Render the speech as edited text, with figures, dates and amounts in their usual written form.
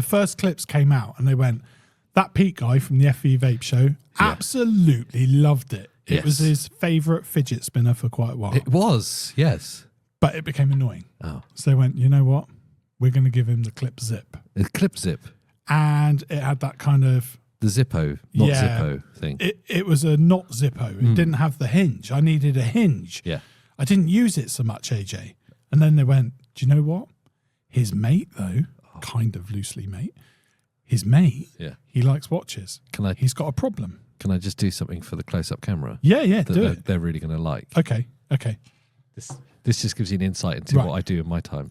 The first clips came out and they went, that Pete guy from the FE Vape show absolutely loved it. It was his favourite fidget spinner for quite a while. It was, yes. But it became annoying. Oh. So they went, you know what? We're going to give him the Clip Zip. A Clip Zip. And it had that kind of... The Zippo, not Zippo thing. It was a not Zippo. It didn't have the hinge. I needed a hinge. Yeah. I didn't use it so much, AJ. And then they went, do you know what? His mate, though, kind of loosely mate, his mate, he likes watches. He's got a problem. Can I just do something for the close-up camera? Yeah, do it. They're really going to like. Okay. This just gives you an insight into what I do in my time.